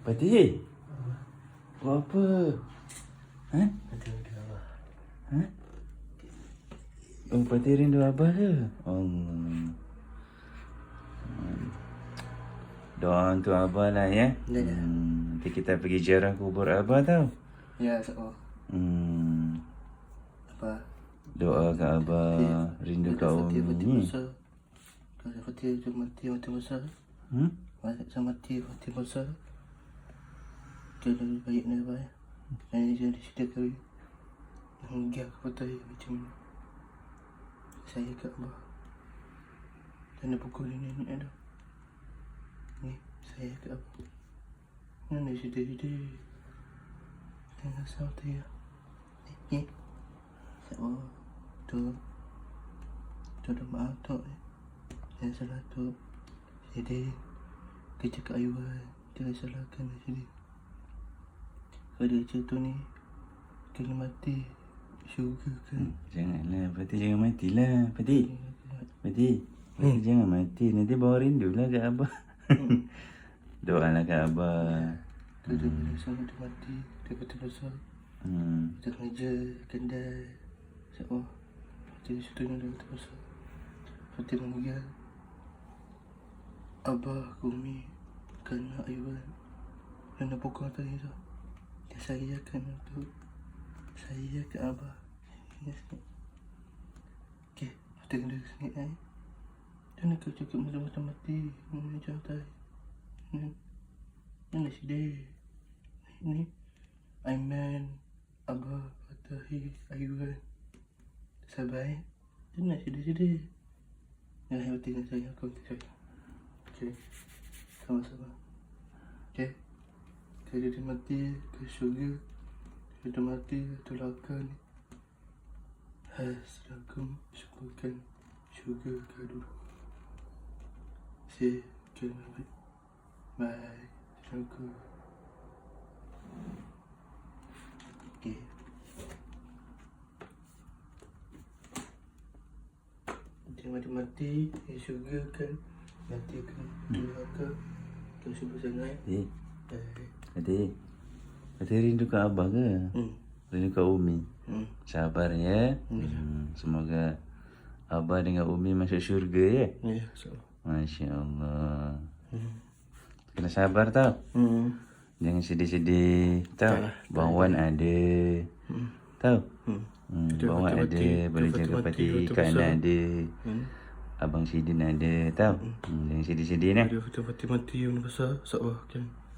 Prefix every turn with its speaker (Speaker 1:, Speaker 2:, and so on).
Speaker 1: Fatih, buat apa? Ha? Ha? Oh, Fatih rindu Abah ke? Allah. Doa untuk Abah lah ya.
Speaker 2: Ya.
Speaker 1: Nanti kita pergi ziarah kubur Abah tau.
Speaker 2: Ya, insyaAllah. Apa?
Speaker 1: Doa ke Abah, rindu ke
Speaker 2: Fatih
Speaker 1: Umi.
Speaker 2: besar. Kalau Fatih tu mati besar. Sama mati besar. Dia lebih baik ni Abah. Ini jadi cerita kali. Hingga ke Fatih macam ni. Saya kat Abah. Dan dia pukul ini ada. Ni, saya kat Abah. Mana cerita-cerita. Tengah sama tu ya. Ni. Oh, tu dah maaf tu. Saya salah tu. Jadi kerja kat Ayuan dia salahkan jadi. Kalau dia tu ni kena mati syurga kan.
Speaker 1: Janganlah, Fatih jangan matilah. Fatih, Fatih jangan mati. Nanti bawa rindu lah kat Abah. Doalah kat Abah.
Speaker 2: Dia boleh sama dia mati. Dia betul-betul. Kita kerja, kendai. InsyaAllah. Jadi situ ni dah betul-betul. Fatih meninggal. Abah, Umi, kerana Ayuan. Dan nak pukul tadi tu. Dia saya akan untuk. Saya ke Abah. Sini sikit. Okey. Fatih kena sikit eh. Dia nak cakap macam-macam mati. Macam tadi. Ini sedih. Ini Aiman, Abah, Fatahi, Ayuan. Sabar eh. Dia nak sedih-sedih. Ya, saya tinggal saya. Aku tinggal saya. Okey. Sama-sama. Okey. Kalau dia mati ke syurga. Kalau dia mati ke neraka ni. Assalamualaikum. Syukurkan syurga ke dulu. Say good night. Bye. Assalamualaikum. Okay. Dia mati-mati, syurga kan. Mati kan neraka. Kau syukur sangat.
Speaker 1: Fatih, Fatih rindu ke Abah ke? Rindu ke Umi? Sabar ya. Semoga Abah dengan Umi masuk syurga ya.
Speaker 2: Ya, insyaAllah.
Speaker 1: Masya Allah. Kena sabar tau. Jangan sedih-sedih. Tau. Bang Wan ada. Tau. Bang Wan ada. Boleh jaga Fatih. Kak Ana ada. Abang Sidin ada. Tau. Jangan sedih-sedih ni.
Speaker 2: Dia Fatih mati yang besar. InsyaAllah kan.